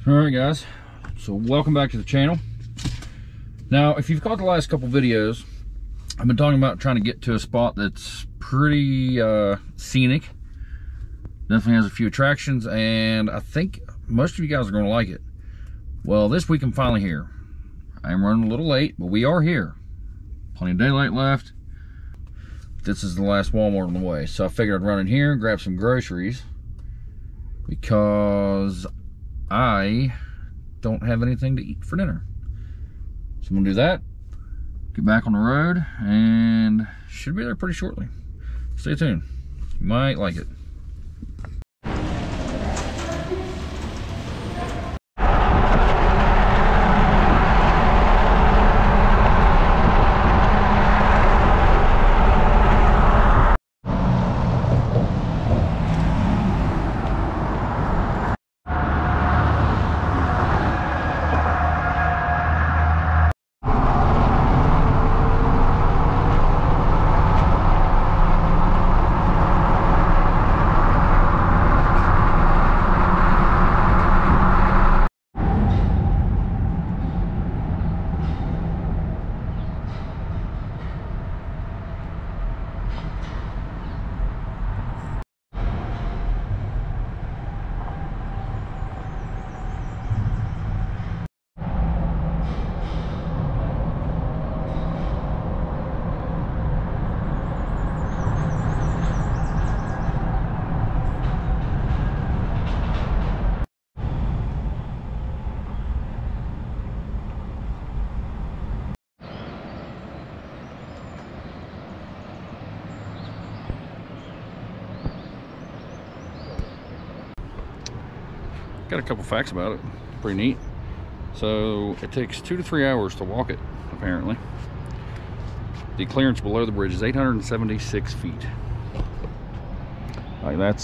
All right, guys, so welcome back to the channel. Now, if you've caught the last couple videos, I've been talking about trying to get to a spot that's pretty scenic. Definitely has a few attractions, and I think most of you guys are going to like it. Well, this week I'm finally here. I'm running a little late, but we are here. Plenty of daylight left. This is the last Walmart on the way, so I figured I'd run in here and grab some groceries because I don't have anything to eat for dinner. So I'm gonna do that, get back on the road, and should be there pretty shortly. Stay tuned, you might like it. Got a couple facts about it, pretty neat. So it takes 2 to 3 hours to walk it, apparently. The clearance below the bridge is 876 feet. Like that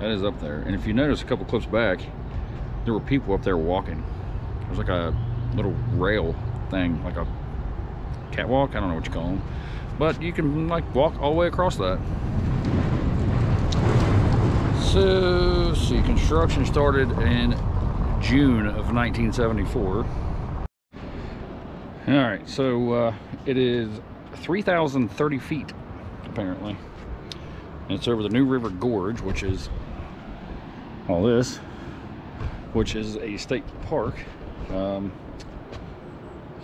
is up there. And if you notice a couple clips back, there were people up there walking. There's like a little rail thing, like a catwalk, I don't know what you call them, but you can like walk all the way across that. So, see, construction started in June of 1974. All right, so it is 3,030 feet, apparently. And it's over the New River Gorge, which is all this, which is a state park. Let's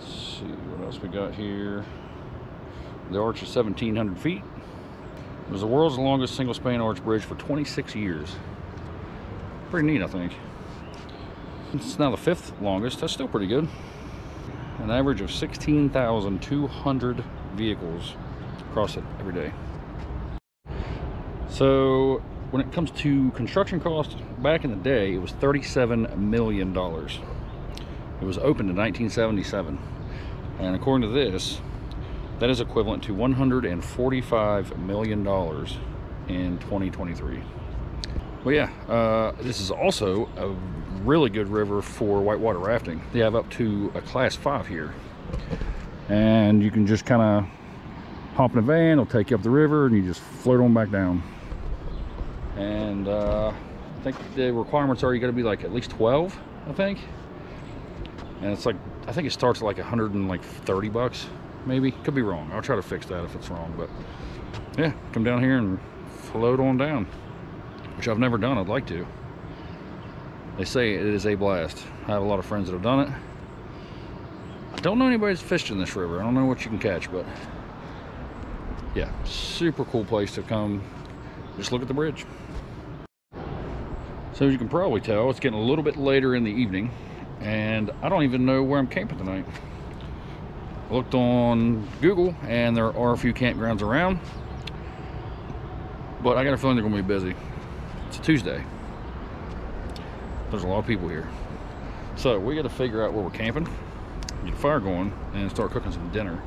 see, what else we got here? The arch is 1,700 feet. It was the world's longest single-span arch bridge for 26 years. Pretty neat, I think. It's now the 5th longest. That's still pretty good. An average of 16,200 vehicles cross it every day. So when it comes to construction costs, back in the day, it was $37 million. It was opened in 1977. And according to this, that is equivalent to $145 million in 2023. Well, yeah, this is also a really good river for whitewater rafting. They have up to a class 5 here. And you can just kind of hop in a van, it'll take you up the river, and you just float on back down. And I think the requirements are you got to be like at least 12, I think. And it's like, I think it starts at like 130 bucks. Maybe, could be wrong. I'll try to fix that if it's wrong, but yeah, come down here and float on down, which I've never done. I'd like to. They say it is a blast. I have a lot of friends that have done it. I don't know anybody that's fished in this river. I don't know what you can catch, but yeah, super cool place to come just look at the bridge. So as you can probably tell, it's getting a little bit later in the evening, and I don't even know where I'm camping tonight. Looked on Google and there are a few campgrounds around, but I got a feeling they're going to be busy. It's a Tuesday. There's a lot of people here, so we got to figure out where we're camping, get a fire going, and start cooking some dinner.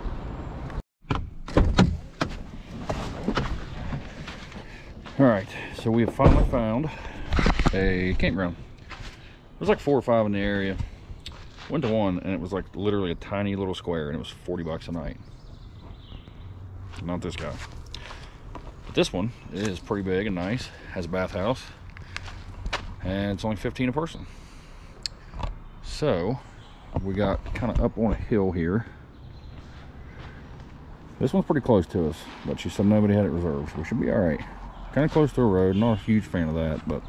All right, so we have finally found a campground. There's like 4 or 5 in the area. Went to one and it was like literally a tiny little square, and it was 40 bucks a night. Not this guy. But this one is pretty big and nice, has a bathhouse, and it's only 15 a person. So we got kind of up on a hill here. This one's pretty close to us, but she said nobody had it reserved, so we should be all right. Kind of close to a road. Not a huge fan of that, but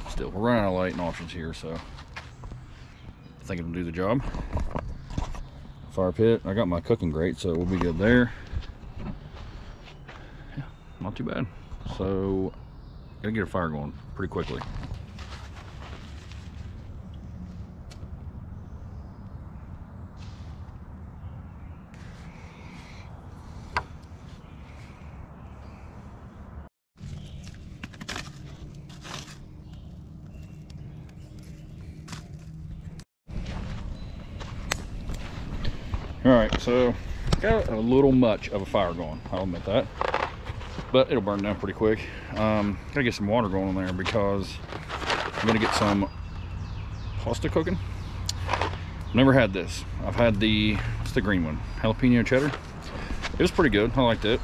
still, we're running out of light and options here, so I think it'll do the job. Fire pit. I got my cooking grate, so we'll be good there. Yeah, not too bad. So gotta get a fire going pretty quickly. All right, so got a little much of a fire going, I'll admit that, but it'll burn down pretty quick. Gotta get some water going in there because I'm gonna get some pasta cooking. Never had this. I've had it's the green one, jalapeno cheddar. It was pretty good. I liked it.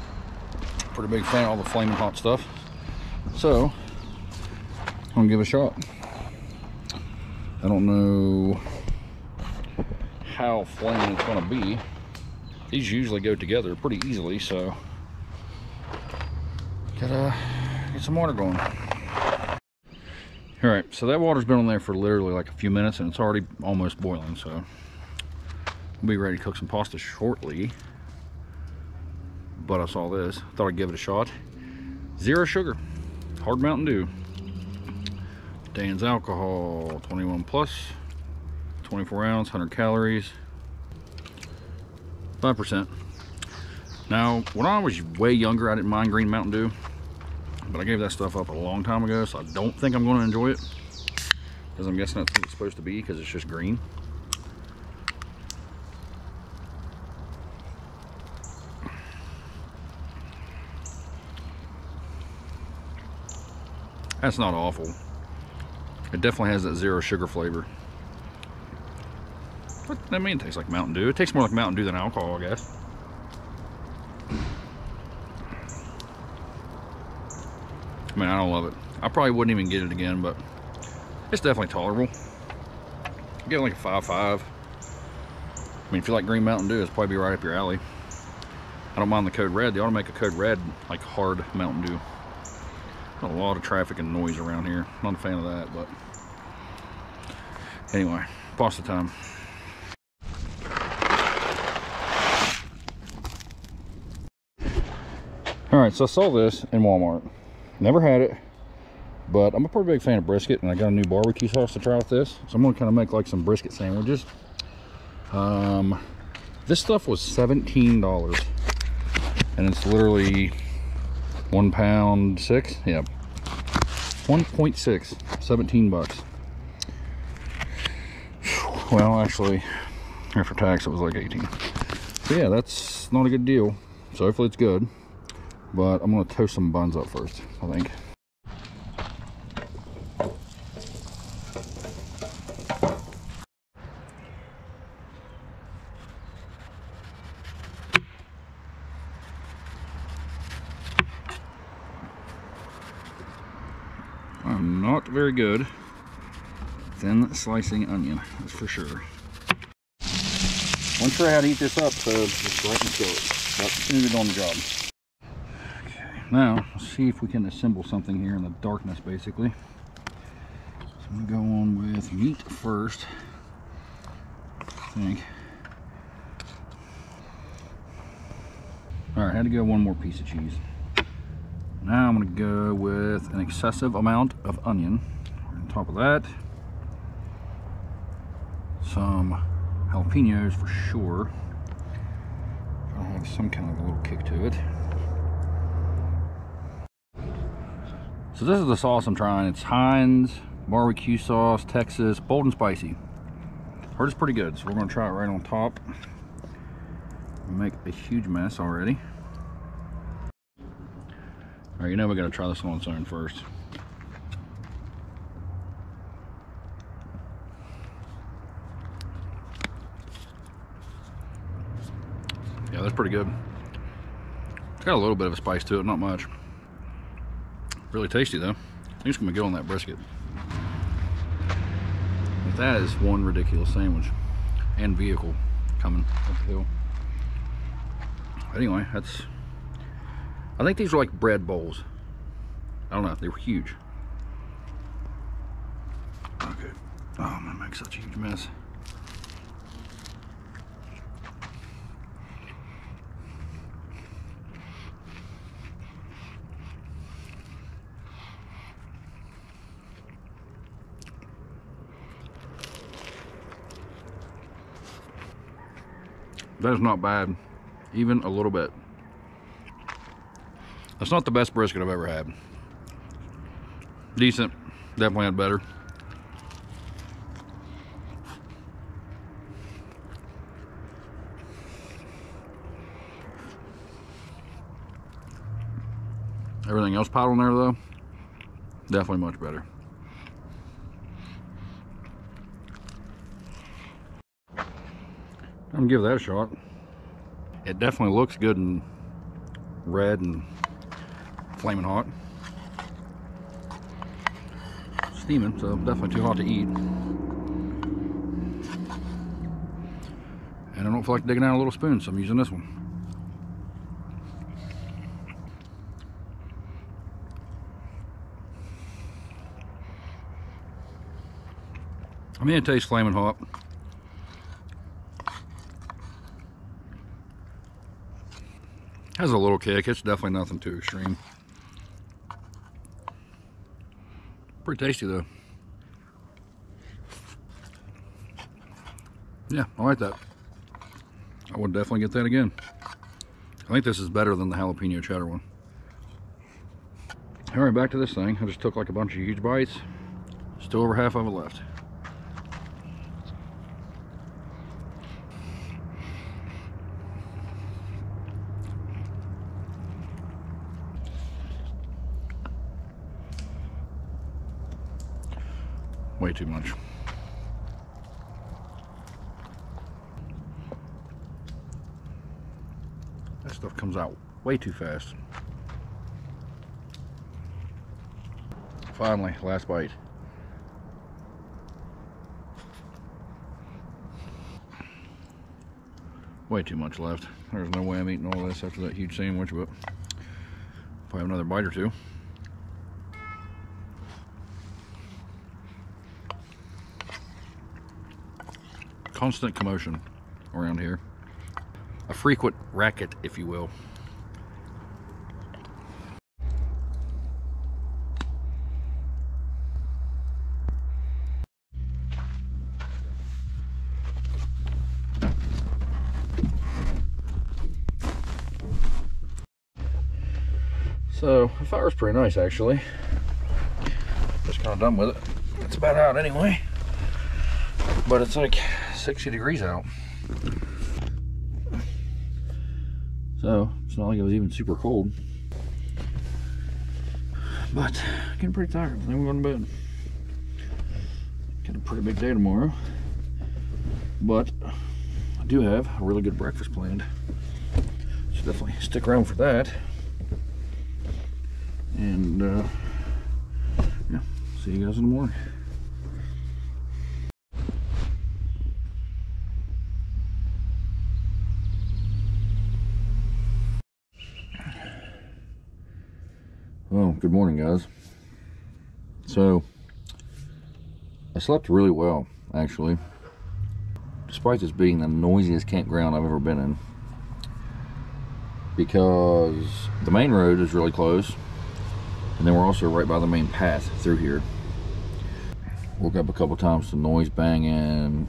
Pretty big fan of all the flaming hot stuff. So I'm gonna give it a shot. I don't know how flaming it's going to be. These usually go together pretty easily, so gotta get some water going. All right, so that water's been on there for literally like a few minutes and it's already almost boiling, so we'll be ready to cook some pasta shortly. But I saw this, thought I'd give it a shot. 0 sugar, hard Mountain Dew. Dan's alcohol, 21 plus. 24 ounce, 100 calories, 5%. Now, when I was way younger, I didn't mind green Mountain Dew, but I gave that stuff up a long time ago, so I don't think I'm going to enjoy it, because I'm guessing that's what it's supposed to be, because it's just green. That's not awful. It definitely has that 0 sugar flavor. What I mean, it tastes like Mountain Dew. It tastes more like Mountain Dew than alcohol, I guess. I mean, I don't love it. I probably wouldn't even get it again, but it's definitely tolerable. I give it like a 5.5. I mean, if you like green Mountain Dew, it's probably be right up your alley. I don't mind the Code Red. They ought to make a Code Red, like hard Mountain Dew. Got a lot of traffic and noise around here. Not a fan of that, but anyway, pasta time. All right, so I saw this in Walmart. Never had it, but I'm a pretty big fan of brisket, and I got a new barbecue sauce to try with this. So I'm gonna kind of make like some brisket sandwiches. This stuff was $17, and it's literally 1 pound 6. Yeah, 1.6, 17 bucks. Well, actually, after tax, it was like 18. So yeah, that's not a good deal. So hopefully it's good. But I'm gonna toast some buns up first, I think. I'm not very good thin slicing onion, that's for sure. Wasn't sure how to eat this up, so just go ahead and kill it. But soon as it's on the job. Now, let's see if we can assemble something here in the darkness, basically. So I'm gonna go on with meat first, I think. All right, had to go one more piece of cheese. Now I'm gonna go with an excessive amount of onion. On top of that, some jalapenos for sure. I'll have some kind of a little kick to it. So this is the sauce I'm trying. It's Heinz barbecue sauce, Texas, bold and spicy. Heard it's pretty good, so we're gonna try it right on top. Make a huge mess already. All right, you know we gotta try this one on its own first. Yeah, that's pretty good. It's got a little bit of a spice to it, not much. Really tasty though. I think it's gonna go on that brisket. That is one ridiculous sandwich and vehicle coming up the hill. Anyway, I think these are like bread bowls. I don't know, they were huge. Okay. Oh, I'm gonna make such a huge mess. That is not bad, even a little bit. That's not the best brisket I've ever had. Decent, definitely had better. Everything else piled on there though, definitely much better. I'm gonna give that a shot. It definitely looks good and red and flaming hot. Steaming, so definitely too hot to eat. And I don't feel like digging out a little spoon, so I'm using this one. I mean, it tastes flaming hot. Has a little kick. It's definitely nothing too extreme. Pretty tasty though. Yeah, I like that. I would definitely get that again. I think this is better than the jalapeno cheddar one. All right, back to this thing. I just took like a bunch of huge bites. Still over half of it left. Way too much. That stuff comes out way too fast. Finally, last bite. Way too much left. There's no way I'm eating all this after that huge sandwich, but if I have another bite or two. Constant commotion around here. A frequent racket, if you will. So the fire's pretty nice actually. Just kind of done with it. It's about out anyway. But it's like 60 degrees out. So it's not like it was even super cold. But getting pretty tired. Then we're going to bed. Got a pretty big day tomorrow. But I do have a really good breakfast planned. So definitely stick around for that. And yeah, see you guys in the morning. Well, good morning guys. So I slept really well actually, despite this being the noisiest campground I've ever been in, because the main road is really close and then we're also right by the main path through here. Woke up a couple times to noise banging,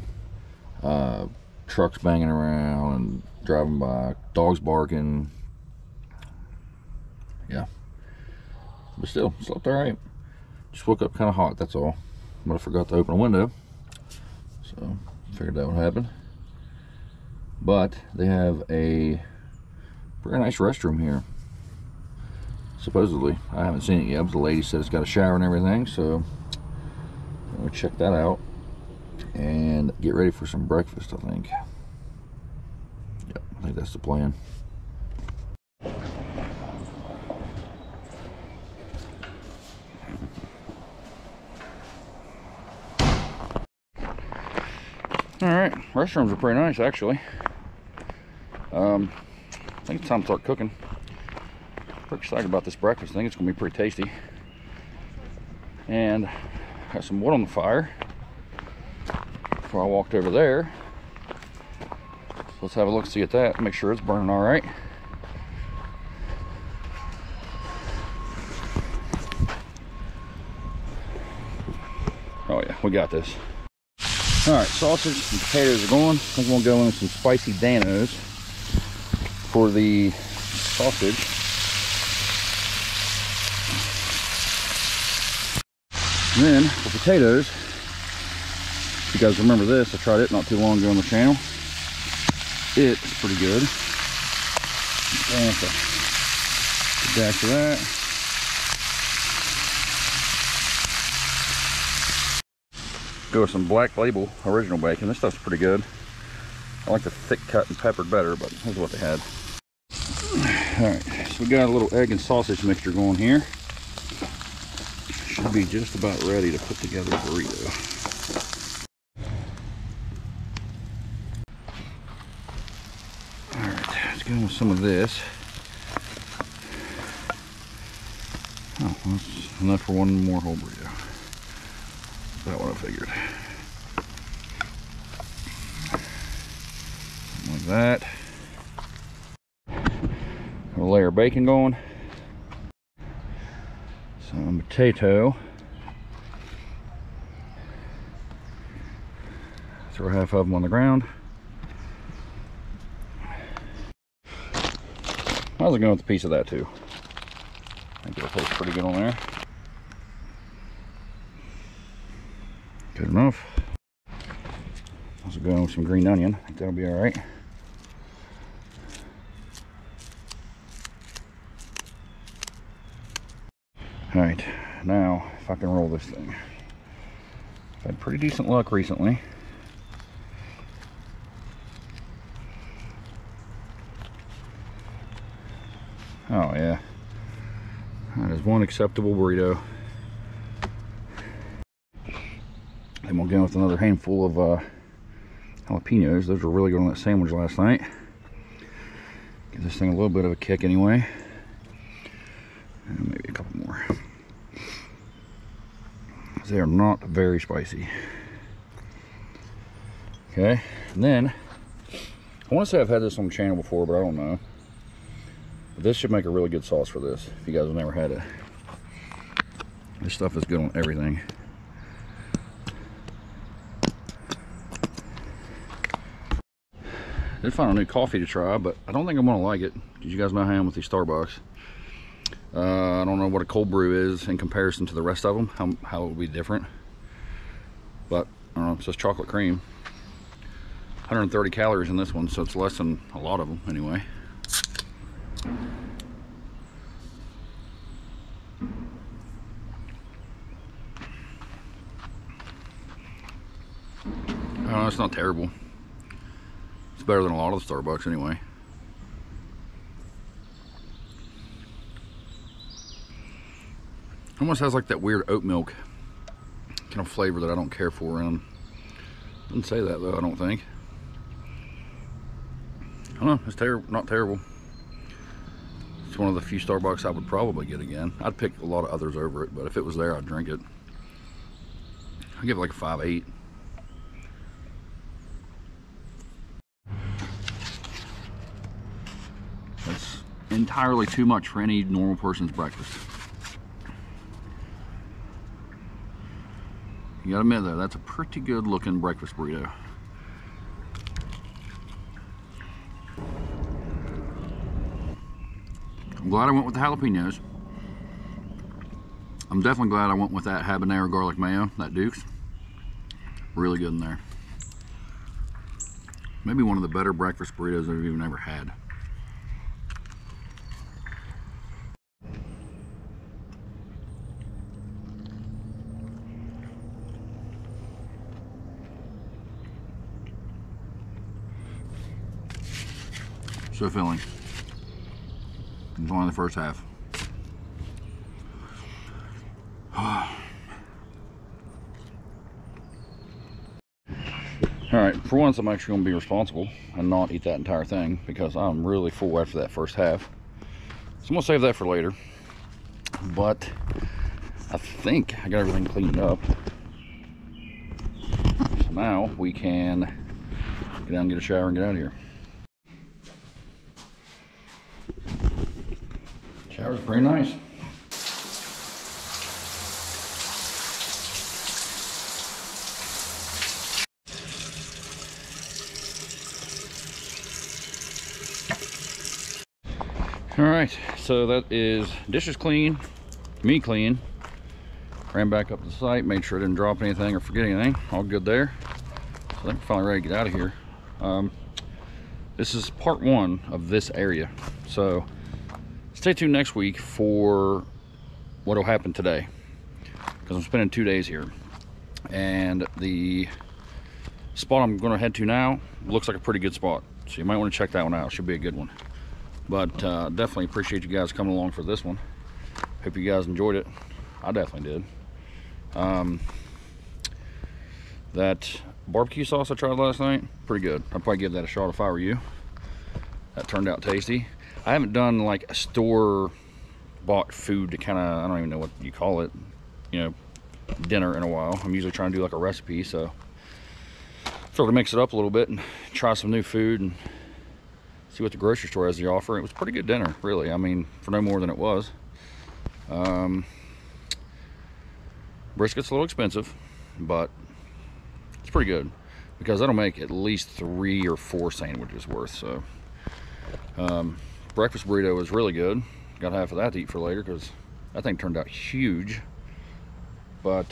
trucks banging around and driving by, dogs barking. Yeah, but still slept all right. Just woke up kind of hot, that's all. But I forgot to open a window, so figured that would happen. But they have a very nice restroom here, supposedly. I haven't seen it yet, but the lady said it's got a shower and everything, so I'm gonna check that out and get ready for some breakfast, I think. Yep, I think that's the plan. All right, restrooms are pretty nice actually. I think it's time to start cooking. Pretty excited about this breakfast. I think it's gonna be pretty tasty. And got some wood on the fire before I walked over there. So let's have a look, see at that, make sure it's burning all right. Oh yeah, we got this. All right, sausage and potatoes are going. I think we'll go in with some spicy Danos for the sausage. And then for potatoes, if you guys remember this, I tried it not too long ago on the channel. It's pretty good. And a dash of that. Go with some Black Label original bacon. This stuff's pretty good. I like the thick cut and peppered better, but here's what they had. Alright, so we got a little egg and sausage mixture going here. Should be just about ready to put together a burrito. Alright, let's go with some of this. Oh, well, that's enough for one more whole burrito. That's what I figured. Like that. A layer of bacon going. Some potato. Throw half of them on the ground. How's it going with a piece of that too? I think it'll taste pretty good on there. Good enough. Also going with some green onion. I think that'll be all right. All right, now if I can roll this thing. I've had pretty decent luck recently. Oh yeah, that is one acceptable burrito. Then we'll go with another handful of jalapenos. Those were really good on that sandwich last night. Give this thing a little bit of a kick anyway. And maybe a couple more. They are not very spicy. Okay, and then I want to say I've had this on the channel before, but I don't know. But this should make a really good sauce for this, if you guys have never had it. This stuff is good on everything. I did find a new coffee to try, but I don't think I'm gonna like it, because you guys know how I am with these Starbucks. I don't know what a cold brew is in comparison to the rest of them, how it would be different. But I don't know, it says chocolate cream. 130 calories in this one, so it's less than a lot of them anyway. Oh, it's not terrible. It's better than a lot of the Starbucks anyway. Almost has like that weird oat milk kind of flavor that I don't care for. Doesn't say that though, I don't think. I don't know, it's not terrible. It's one of the few Starbucks I would probably get again. I'd pick a lot of others over it, but if it was there, I'd drink it. I'd give it like a 5.8. That's entirely too much for any normal person's breakfast. You gotta admit though, that's a pretty good looking breakfast burrito. I'm glad I went with the jalapenos. I'm definitely glad I went with that habanero garlic mayo, that Duke's. Really good in there. Maybe one of the better breakfast burritos I've even ever had. So filling. It's only the first half. All All right, for once I'm actually gonna be responsible and not eat that entire thing because I'm really full after that first half. So I'm gonna save that for later. But I think I got everything cleaned up. So now we can get down and get a shower and get out of here. Shower's pretty nice. All right, so that is dishes clean, me clean. Ran back up to the site, made sure I didn't drop anything or forget anything. All good there. So I think we're finally ready to get out of here. This is part one of this area. So stay tuned next week for what will happen today, because I'm spending 2 days here. And the spot I'm going to head to now looks like a pretty good spot. So you might want to check that one out. Should be a good one. But definitely appreciate you guys coming along for this one. Hope you guys enjoyed it. I definitely did. That barbecue sauce I tried last night, pretty good. I'd probably give that a shot if I were you. That turned out tasty. I haven't done like a store bought food to kind of, I don't even know what you call it, you know, dinner in a while. I'm usually trying to do like a recipe, so sort of mix it up a little bit and try some new food and see what the grocery store has to offer. It was a pretty good dinner, really. I mean, for no more than it was. Brisket's a little expensive, but it's pretty good because that'll make at least 3 or 4 sandwiches worth. So breakfast burrito was really good. Got half of that to eat for later because that thing turned out huge. But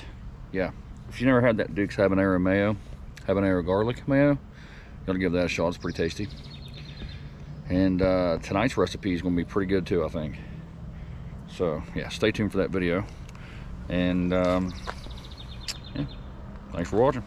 yeah, if you never had that Duke's habanero mayo, habanero garlic mayo, you gotta give that a shot. It's pretty tasty. And tonight's recipe is going to be pretty good too, I think. So yeah, stay tuned for that video. And yeah, thanks for watching.